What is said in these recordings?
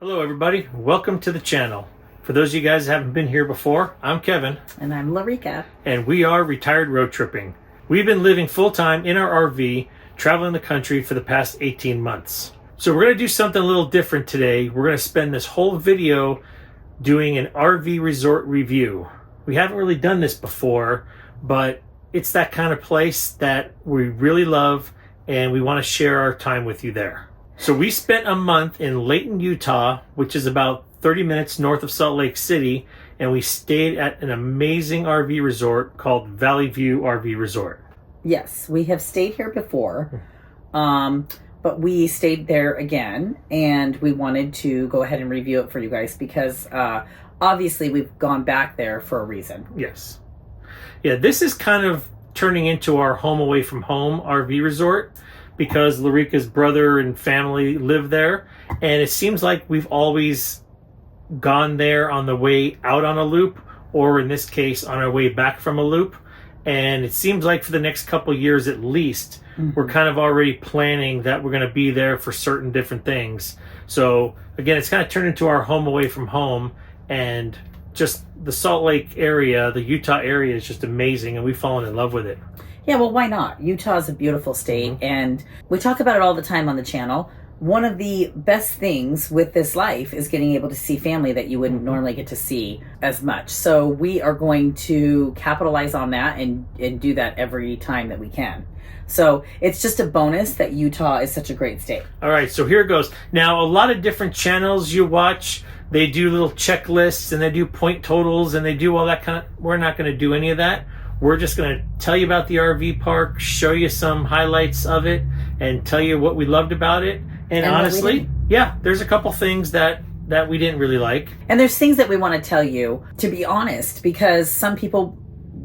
Hello everybody, welcome to the channel. For those of you guys that haven't been here before, I'm Kevin. And I'm Larika. And we are retired road tripping. We've been living full-time in our RV, traveling the country for the past 18 months. So we're going to do something a little different today. We're going to spend this whole video doing an RV resort review. We haven't really done this before, but it's that kind of place that we really love and we want to share our time with you there. So we spent a month in Layton, Utah, which is about 30 minutes north of Salt Lake City, and we stayed at an amazing RV resort called Valley View RV Resort. Yes, we have stayed here before, but we stayed there again, and we wanted to go ahead and review it for you guys because obviously we've gone back there for a reason. Yes. Yeah, this is kind of turning into our home away from home RV resort, because Larika's brother and family live there, and it seems like we've always gone there on the way out on a loop, or in this case on our way back from a loop. And it seems like for the next couple of years at least, we're kind of already planning that we're going to be there for certain different things. So again, it's kind of turned into our home away from home, and just the Salt Lake area, the Utah area is just amazing, and we've fallen in love with it. Yeah, well, why not? Utah is a beautiful state, and we talk about it all the time on the channel. One of the best things with this life is getting able to see family that you wouldn't normally get to see as much. So we are going to capitalize on that and do that every time that we can. So it's just a bonus that Utah is such a great state. All right, so here it goes. Now, a lot of different channels you watch, they do little checklists and they do point totals and they do all that kind of... We're not going to do any of that. We're just going to tell you about the RV park, show you some highlights of it, and tell you what we loved about it. And honestly, yeah, there's a couple things that we didn't really like. And there's things that we want to tell you, to be honest, because some people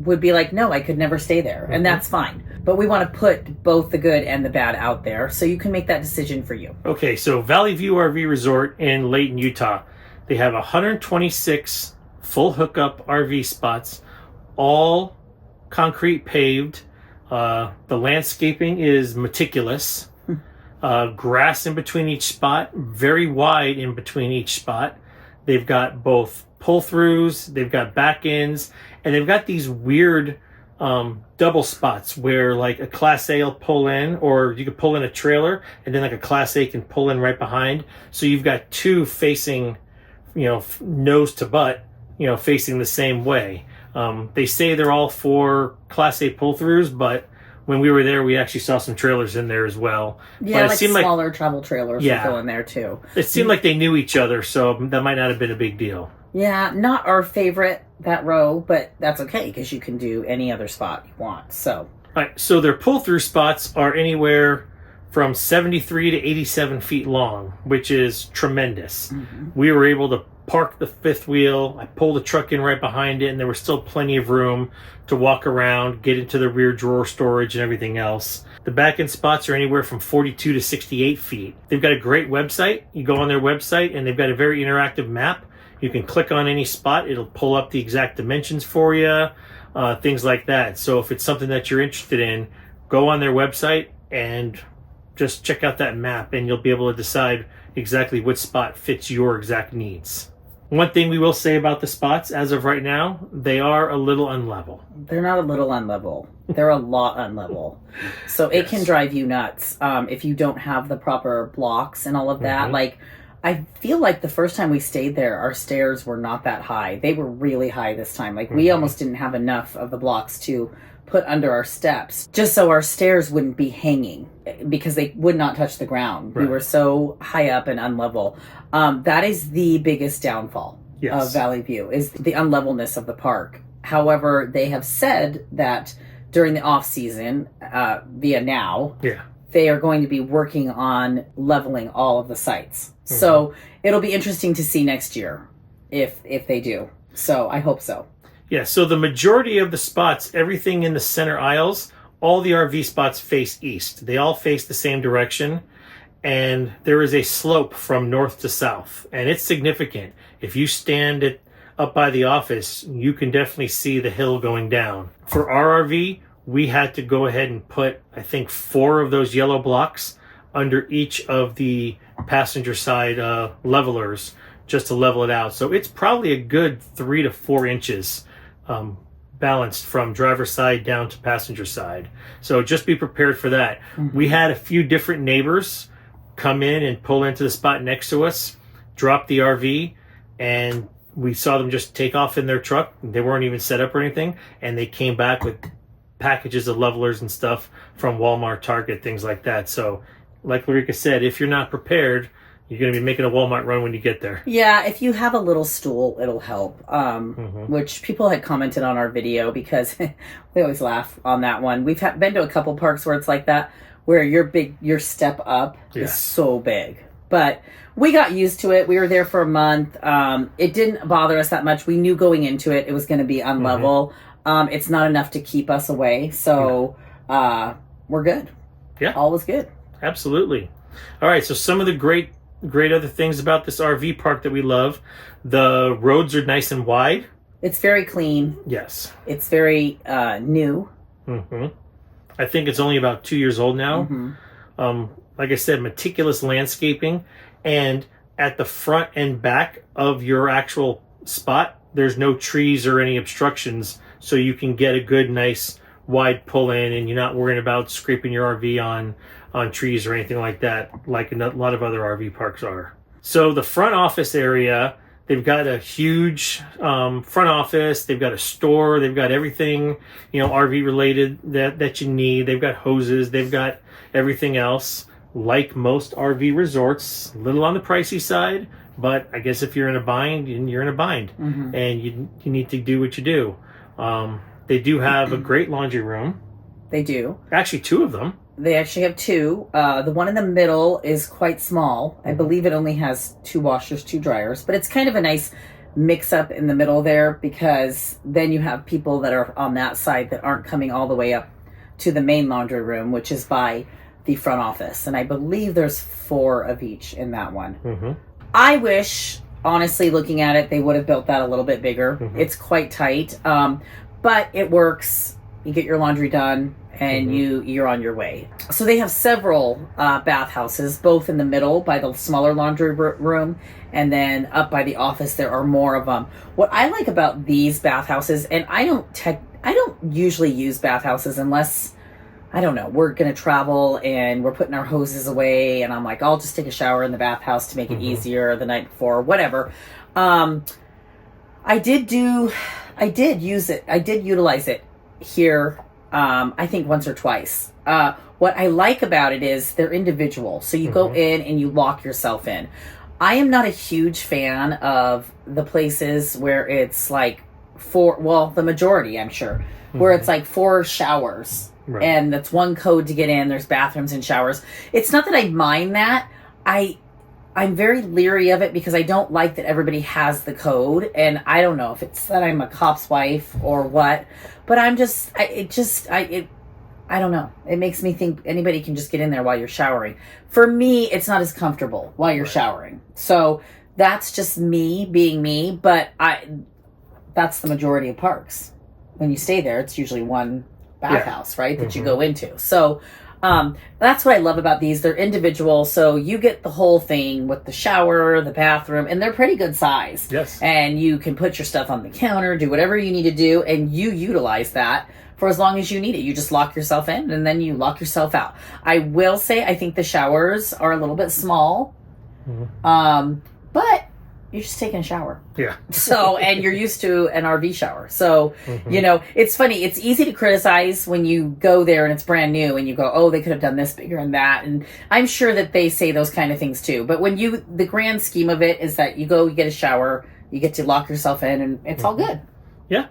would be like, no, I could never stay there. And that's fine. But we want to put both the good and the bad out there so you can make that decision for you. Okay, so Valley View RV Resort in Layton, Utah. They have 126 full hookup RV spots, all concrete paved. The landscaping is meticulous. Grass in between each spot, very wide in between each spot. They've got both pull-throughs, they've got back ends, and they've got these weird double spots where like a Class A will pull in, or you could pull in a trailer, and then like a Class A can pull in right behind. So you've got two facing, nose to butt, facing the same way. They say they're all for Class A pull-throughs, but when we were there, we actually saw some trailers in there as well. Yeah, but like smaller travel trailers would go in there too. It seemed like they knew each other, so that might not have been a big deal. Yeah, not our favorite, that row, but that's okay because you can do any other spot you want. So, all right, so their pull-through spots are anywhere from 73 to 87 feet long, which is tremendous. We were able to park the fifth wheel. I pulled the truck in right behind it, and there was still plenty of room to walk around, get into the rear drawer storage and everything else. The back end spots are anywhere from 42 to 68 feet. They've got a great website. You go on their website, and they've got a very interactive map. You can click on any spot. It'll pull up the exact dimensions for you, things like that. So if it's something that you're interested in, go on their website and just check out that map, and you'll be able to decide exactly which spot fits your exact needs. One thing we will say about the spots, as of right now, they are a little unlevel. They're not a little unlevel. They're a lot unlevel. So it can drive you nuts if you don't have the proper blocks and all of that. Like, I feel like the first time we stayed there, our stairs were not that high. They were really high this time. Like, we almost didn't have enough of the blocks to put under our steps, just so our stairs wouldn't be hanging because they would not touch the ground. We were so high up and unlevel. That is the biggest downfall of Valley View, is the unlevelness of the park. However, they have said that during the off season, via now, they are going to be working on leveling all of the sites. So it'll be interesting to see next year if they do. So I hope so. Yeah, so the majority of the spots, everything in the center aisles, all the RV spots face east. They all face the same direction, and there is a slope from north to south, and it's significant. If you stand up by the office, you can definitely see the hill going down. For our RV, we had to go ahead and put, I think, 4 of those yellow blocks under each of the passenger side levelers just to level it out. So it's probably a good 3 to 4 inches balanced from driver's side down to passenger side. So just be prepared for that. We had a few different neighbors come in and pull into the spot next to us, drop the RV, and we saw them just take off in their truck. They weren't even set up or anything, and they came back with packages of levelers and stuff from Walmart, Target, things like that. So like Larica said, if you're not prepared, you're going to be making a Walmart run when you get there. Yeah, if you have a little stool, it'll help. Which people had commented on our video, because we always laugh on that one. We've been to a couple parks where it's like that, where your step up is so big. But we got used to it. We were there for a month. It didn't bother us that much. We knew going into it was going to be unlevel. It's not enough to keep us away. So we're good. Yeah. All was good. Absolutely. All right. So some of the great other things about this RV park that we love. The roads are nice and wide. It's very clean. Yes. It's very new. I think it's only about 2 years old now. Like I said, meticulous landscaping. And at the front and back of your actual spot, there's no trees or any obstructions. So you can get a good, nice, wide pull in, and you're not worrying about scraping your RV on trees or anything like that, like a lot of other RV parks are. So the front office area, they've got a huge front office. They've got a store. They've got everything, RV related that you need. They've got hoses. They've got everything else. Like most RV resorts, a little on the pricey side, but I guess if you're in a bind, you're in a bind, and you need to do what you do. They do have a great laundry room. They do. Actually, 2 of them. They actually have 2. The one in the middle is quite small. I believe it only has 2 washers, 2 dryers, but it's kind of a nice mix up in the middle there, because then you have people that are on that side that aren't coming all the way up to the main laundry room, which is by the front office. And I believe there's 4 of each in that one. I wish, honestly, looking at it, they would have built that a little bit bigger. It's quite tight, but it works. You get your laundry done, and you're on your way. So they have several bathhouses, both in the middle by the smaller laundry room, and then up by the office there are more of them. What I like about these bathhouses, and I don't usually use bathhouses unless, I don't know, we're going to travel and we're putting our hoses away, and I'm like, I'll just take a shower in the bathhouse to make it easier the night before, whatever. I did use it. I did utilize it here, I think once or twice. What I like about it is they're individual. So you go in and you lock yourself in. I am not a huge fan of the places where it's like the majority, I'm sure, where it's like 4 showers. Right. And that's one code to get in. There's bathrooms and showers. It's not that I mind that. I'm very leery of it, because I don't like that everybody has the code. And I don't know if it's that I'm a cop's wife or what, but I don't know. It makes me think anybody can just get in there while you're showering. For me, it's not as comfortable while you're showering. So that's just me being me, but that's the majority of parks. When you stay there, it's usually one bathhouse, right, that you go into. So that's what I love about these. They're individual, so you get the whole thing with the shower, the bathroom, and they're pretty good size. Yes. And you can put your stuff on the counter, do whatever you need to do, and you utilize that for as long as you need it. You just lock yourself in, and then you lock yourself out. I will say, I think the showers are a little bit small, but you're just taking a shower. Yeah. So, and you're used to an RV shower. So, it's funny. It's easy to criticize when you go there and it's brand new and you go, oh, they could have done this bigger and that. And I'm sure that they say those kind of things too. But when the grand scheme of it is that you go, you get a shower, you get to lock yourself in, and it's all good. Yeah.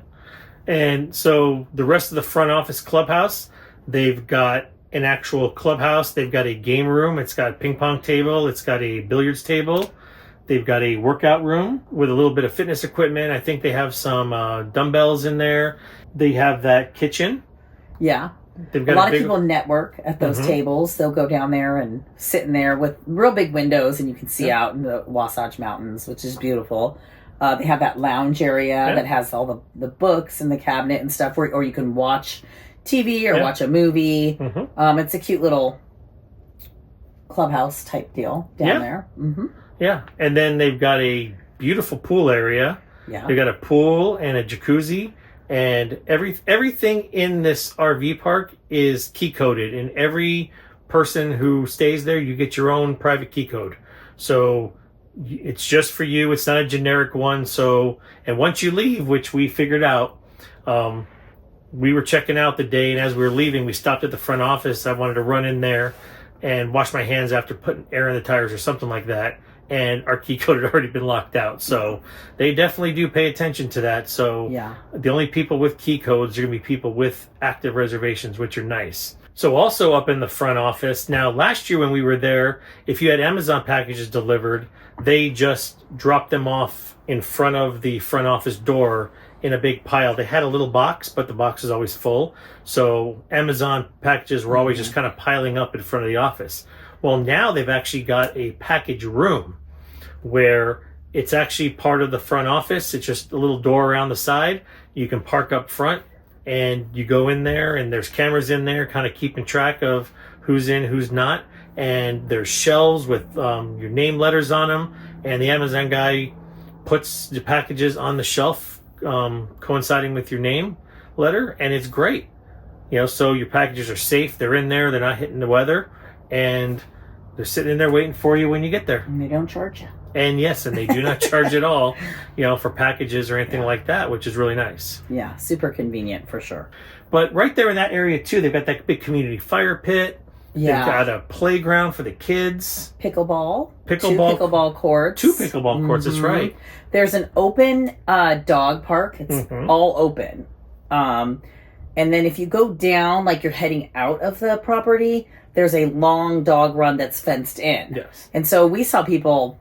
And so the rest of the front office clubhouse, they've got an actual clubhouse. They've got a game room. It's got a ping pong table. It's got a billiards table. They've got a workout room with a little bit of fitness equipment. I think they have some dumbbells in there. They have that kitchen. Yeah. They've got a lot of people network at those tables. They'll go down there and sit in there with real big windows, and you can see out in the Wasatch Mountains, which is beautiful. They have that lounge area that has all the books and the cabinet and stuff, or you can watch TV or watch a movie. It's a cute little clubhouse type deal down there. Mm-hmm. Yeah, and then they've got a beautiful pool area. Yeah. They've got a pool and a jacuzzi, and everything in this RV park is key coded, and every person who stays there, you get your own private key code. So it's just for you. It's not a generic one. So, and once you leave, which we figured out, we were checking out the day, and as we were leaving, we stopped at the front office. I wanted to run in there and wash my hands after putting air in the tires or something like that. And our key code had already been locked out. So they definitely do pay attention to that. So the only people with key codes are going to be people with active reservations, which are nice. So also up in the front office, now last year when we were there, if you had Amazon packages delivered, they just dropped them off in front of the front office door in a big pile. They had a little box, but the box is always full. So Amazon packages were always just kind of piling up in front of the office. Well, now they've actually got a package room where it's actually part of the front office. It's just a little door around the side. You can park up front and you go in there, and there's cameras in there kind of keeping track of who's in, who's not. And there's shelves with your name letters on them. And the Amazon guy puts the packages on the shelf coinciding with your name letter. And it's great. You know, so your packages are safe. They're in there. They're not hitting the weather. And they're sitting in there waiting for you when you get there. And they don't charge you. And yes, and they do not charge at all, you know, for packages or anything like that, which is really nice. Yeah, super convenient for sure. But right there in that area too, they've got that big community fire pit. Yeah. They've got a playground for the kids. Pickleball. Two pickleball courts. 2 pickleball courts, that's right. There's an open dog park. It's all open. And then if you go down, like you're heading out of the property, there's a long dog run that's fenced in. Yes. And so we saw people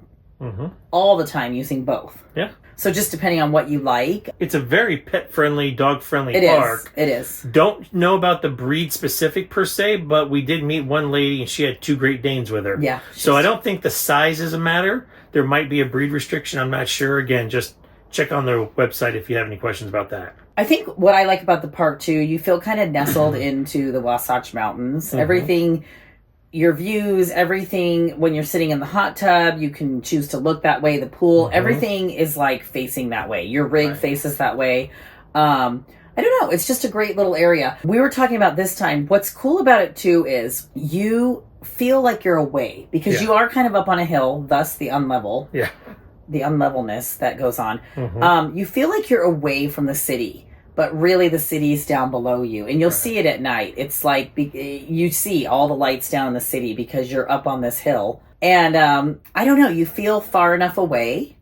all the time using both. Yeah. So just depending on what you like. It's a very pet-friendly, dog-friendly park. It is. Don't know about the breed specific per se, but we did meet one lady and she had 2 Great Danes with her. Yeah. So I don't think the size is a matter. There might be a breed restriction. I'm not sure. Again, just check on their website if you have any questions about that. I think what I like about the park too, you feel kind of nestled into the Wasatch Mountains. Everything, your views, everything, when you're sitting in the hot tub, you can choose to look that way. The pool, everything is like facing that way. Your rig faces that way. I don't know. It's just a great little area. We were talking about this time. What's cool about it too is you feel like you're away because you are kind of up on a hill, thus the unlevel. Yeah. The unlevelness that goes on. You feel like you're away from the city, but really the city's down below you, and you'll see it at night. It's like you see all the lights down in the city because you're up on this hill. And I don't know, you feel far enough away,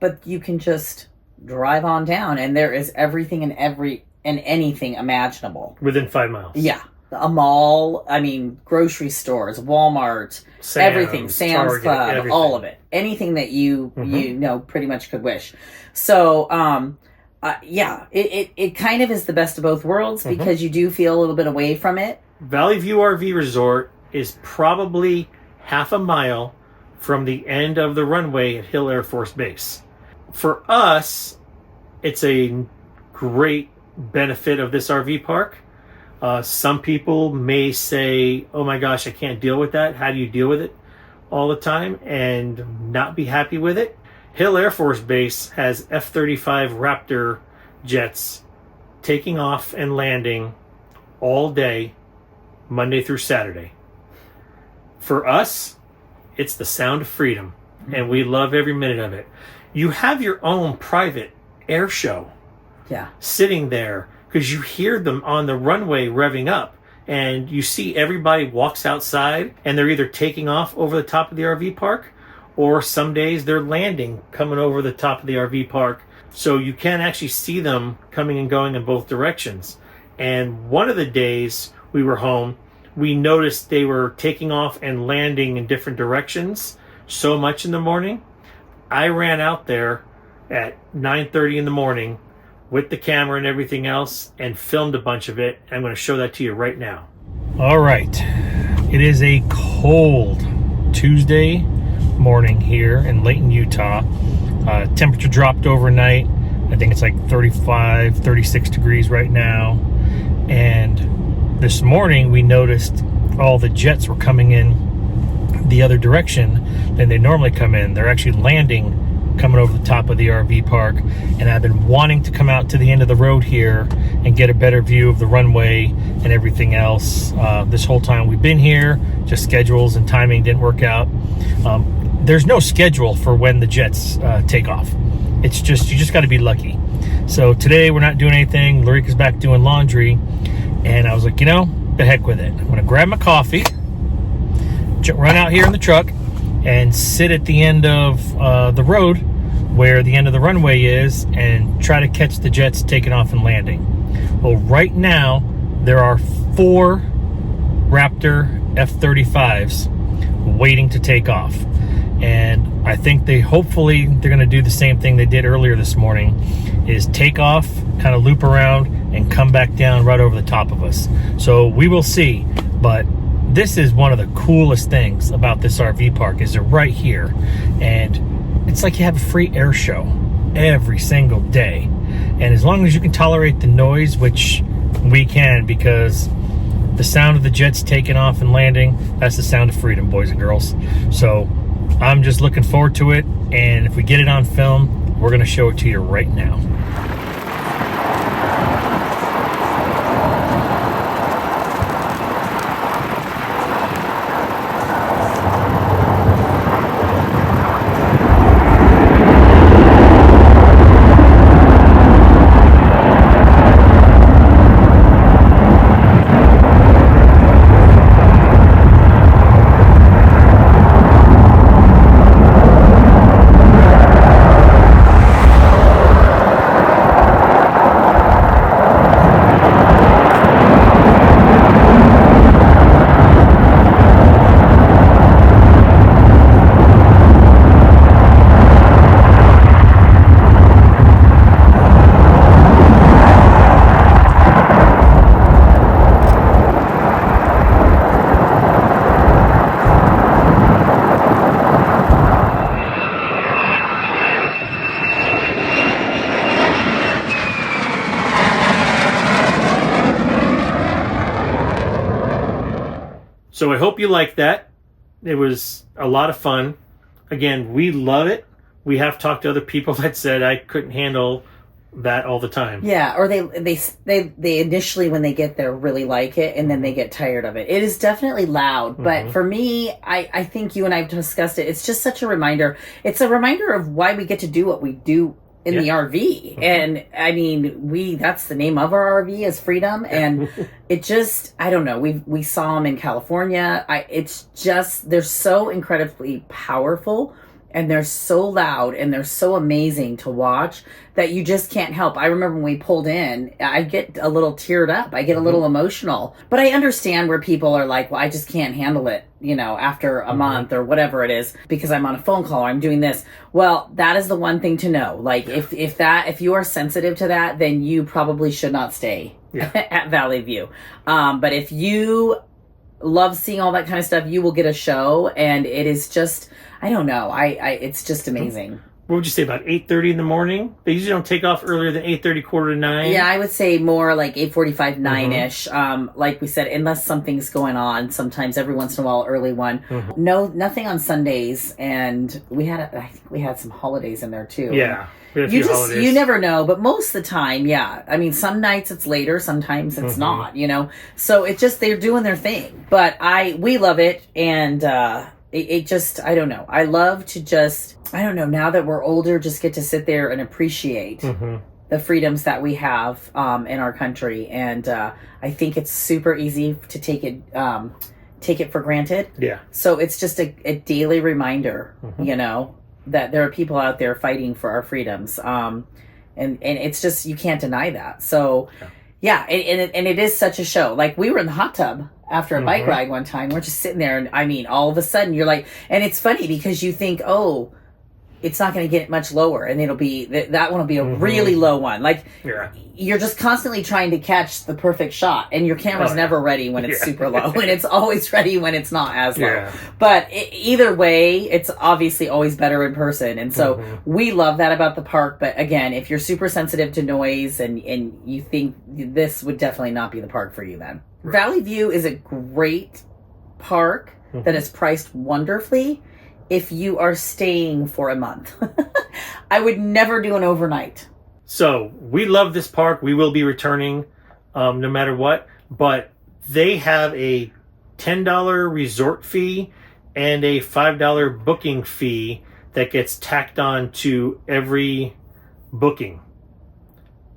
but you can just drive on down, and there is everything and anything imaginable within 5 miles. Yeah. A mall, I mean, grocery stores, Walmart, everything, Sam's Target, Club, everything. all of it. Anything that you know pretty much could wish. So, it kind of is the best of both worlds because you do feel a little bit away from it. Valley View RV Resort is probably half a mile from the end of the runway at Hill Air Force Base. For us, it's a great benefit of this RV park. Some people may say, oh my gosh, I can't deal with that. How do you deal with it all the time and not be happy with it? Hill Air Force Base has F-35 Raptor jets taking off and landing all day, Monday through Saturday. For us, it's the sound of freedom, and we love every minute of it. You have your own private air show sitting there, because you hear them on the runway revving up, and you see everybody walks outside, and they're either taking off over the top of the RV park, or some days they're landing, coming over the top of the RV park. So you can actually see them coming and going in both directions. And one of the days we were home, we noticed they were taking off and landing in different directions so much in the morning. I ran out there at 9:30 in the morning with the camera and everything else and filmed a bunch of it. I'm going to show that to you right now. All right. It is a cold Tuesday morning here in Layton, Utah. Temperature dropped overnight. I think it's like 35, 36 degrees right now. And this morning we noticed all the jets were coming in the other direction than they normally come in. They're actually landing, coming over the top of the RV park, and I've been wanting to come out to the end of the road here and get a better view of the runway and everything else. This whole time we've been here, just schedules and timing didn't work out. There's no schedule for when the jets take off. It's just, you just got to be lucky. So today we're not doing anything. Larika's back doing laundry, and I was like, you know, the heck with it. I'm gonna grab my coffee, run out here in the truck, and sit at the end of the road where the end of the runway is and try to catch the jets taking off and landing. Well, right now there are 4 Raptor F-35s waiting to take off, and I think hopefully they're going to do the same thing they did earlier this morning, is take off, kind of loop around, and come back down right over the top of us. So we will see, but this is one of the coolest things about this RV park, is they're right here, and it's like you have a free air show every single day. And as long as you can tolerate the noise, which we can, because the sound of the jets taking off and landing, that's the sound of freedom, boys and girls. So I'm just looking forward to it, and if we get it on film, we're going to show it to you right now. So I hope you liked that. It was a lot of fun. Again, we love it. We have talked to other people that said I couldn't handle that all the time. Yeah, or they initially, when they get there, really like it, and then they get tired of it. It is definitely loud, but for me, I think you and I have discussed it. It's just such a reminder. It's a reminder of why we get to do what we do in the RV. And I mean, that's the name of our RV, is freedom. And it just, I don't know, we saw them in California. It's just, they're so incredibly powerful, and they're so loud, and they're so amazing to watch that you just can't help. I remember when we pulled in, I get a little teared up. I get a little emotional. But I understand where people are like, well, I just can't handle it, you know, after a month or whatever it is, because I'm on a phone call or I'm doing this. Well, that is the one thing to know. Like, if you are sensitive to that, then you probably should not stay at Valley View. But if you love seeing all that kind of stuff, you will get a show, and it is just, I don't know, it's just amazing. What would you say, about 8:30 in the morning? They usually don't take off earlier than 8:30, quarter to 9. Yeah, I would say more like 8:45, 9-ish. Like we said, unless something's going on, sometimes every once in a while, early one. No, nothing on Sundays, and I think we had some holidays in there too. Yeah. You never know, but most of the time, yeah. I mean, some nights it's later, sometimes it's not, you know. So it just, they're doing their thing. But we love it, and it just, I don't know. I love to just, I don't know, now that we're older, just get to sit there and appreciate the freedoms that we have in our country. And I think it's super easy to take it for granted. Yeah. So it's just a daily reminder, you know, that there are people out there fighting for our freedoms. And it's just, you can't deny that. So yeah, and it is such a show. Like, we were in the hot tub after a bike ride one time. We're just sitting there, and I mean, all of a sudden you're like, and it's funny because you think, oh, it's not going to get much lower, and it'll be, that one will be a really low one. Like, you're just constantly trying to catch the perfect shot, and your camera's never ready when it's super low, and it's always ready when it's not as low. But either way, it's obviously always better in person, and so we love that about the park. But again, if you're super sensitive to noise and you think this would definitely not be the park for you, then Valley View is a great park. that is priced wonderfully if you are staying for a month. I would never do an overnight. So we love this park. We will be returning no matter what. But they have a $10 resort fee and a $5 booking fee that gets tacked on to every booking.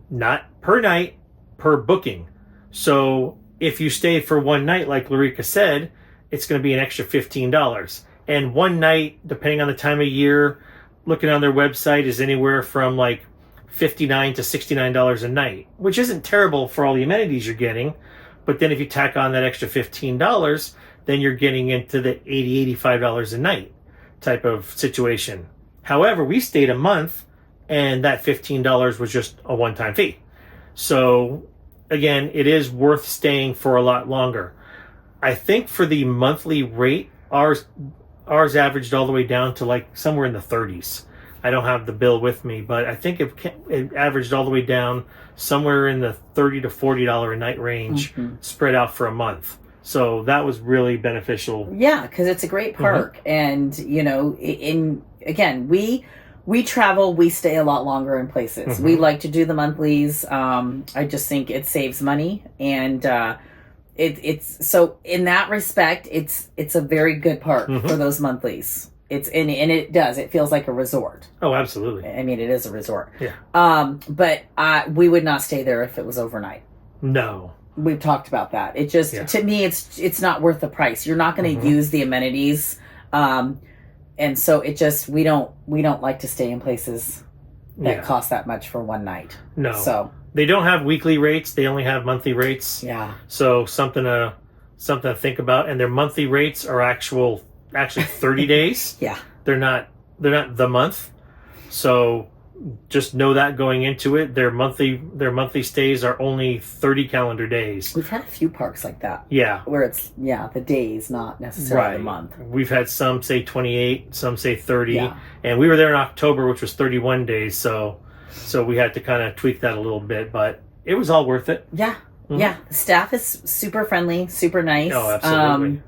Not per night, per booking. So if you stay for one night, like Larica said, it's going to be an extra $15. And one night, depending on the time of year, looking on their website, is anywhere from like $59 to $69 a night, which isn't terrible for all the amenities you're getting. But then if you tack on that extra $15, then you're getting into the $80, $85 a night type of situation. However, we stayed a month, and that $15 was just a one-time fee. So again, it is worth staying for a lot longer. I think for the monthly rate, ours averaged all the way down to like somewhere in the 30s. I don't have the bill with me, but I think it averaged all the way down somewhere in the $30 to $40 a night range, spread out for a month. So that was really beneficial. Yeah, because it's a great park, and you know, again, we travel, we stay a lot longer in places. We like to do the monthlies. I just think it saves money, and it's so in that respect, it's a very good park for those monthlies. And it feels like a resort. Oh, absolutely. I mean, it is a resort. Yeah. But we would not stay there if it was overnight. No. We've talked about that. It just, to me, it's not worth the price. You're not going to use the amenities. And so it just, we don't like to stay in places that cost that much for one night. No. So they don't have weekly rates. They only have monthly rates. Yeah. So something to think about. And their monthly rates are actually 30 days. Yeah. They're not the month. So just know that going into it, their monthly stays are only 30 calendar days. We've had a few parks like that. Yeah. Where it's the days, not necessarily the month. We've had some say 28, some say 30. Yeah. And we were there in October, which was 31 days, so we had to kind of tweak that a little bit, but it was all worth it. Yeah. Yeah. The staff is super friendly, super nice. Oh, absolutely.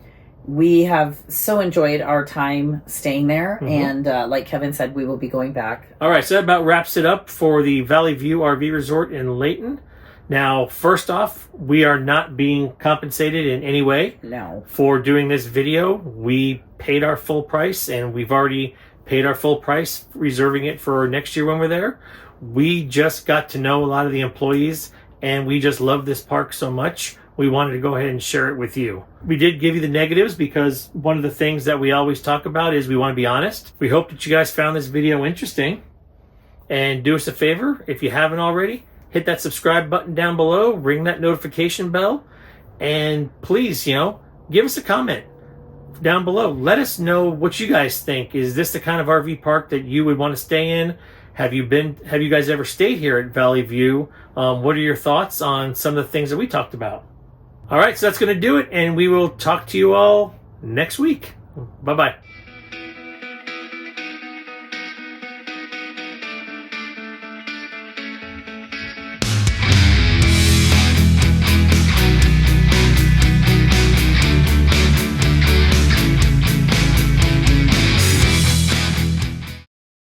We have so enjoyed our time staying there, and like Kevin said, we will be going back. All right, so that about wraps it up for the Valley View RV Resort in Layton. Now, first off, we are not being compensated in any way for doing this video. We paid our full price, and we've already paid our full price, reserving it for next year when we're there. We just got to know a lot of the employees, and we just love this park so much. We wanted to go ahead and share it with you. We did give you the negatives because one of the things that we always talk about is we want to be honest. We hope that you guys found this video interesting. And do us a favor, if you haven't already, hit that subscribe button down below, ring that notification bell, and please, give us a comment down below. Let us know what you guys think. Is this the kind of RV park that you would want to stay in? Have you guys ever stayed here at Valley View? What are your thoughts on some of the things that we talked about? All right, so that's going to do it, and we will talk to you all next week. Bye-bye.